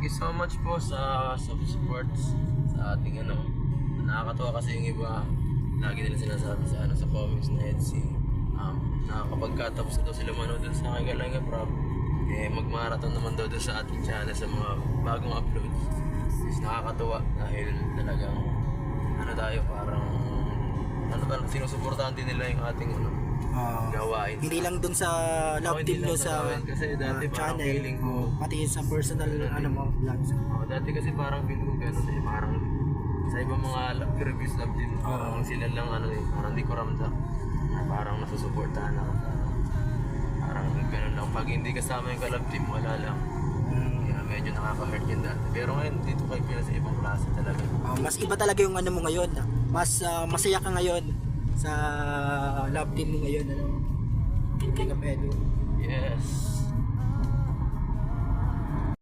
you so much po sa supports sa ating ano. Nakakatuwa kasi yung iba, lagi nila sinasabi sa sa comments na nakakapagkatapos na daw sila manood dun sa Kagalanga Prab. Magmarathon naman daw dun sa ating channel sa mga bagong uploads. Is nakakatuwa dahil talagang tayo parang sinusuportahan din nila yung ating gawain. Hindi lang dun sa love team nyo sa kasi dati parang channel, feeling ko pati sa personal mo vlogs. dati kasi parang feeling ko gano'n parang sa ibang mga reviews love team parang sila lang parang di ko ramdam na parang nasusuportahan ako. Parang gano'n lang, pag hindi kasama yung ka-love team wala lang. Kaya medyo nakaka-hurt yun dati, pero ngayon dito kay Pina sa ibang klase talaga. Mas iba talaga yung mo ngayon. Mas masaya ka ngayon sa love team mo ngayon. Hindi ka pedo. Yes.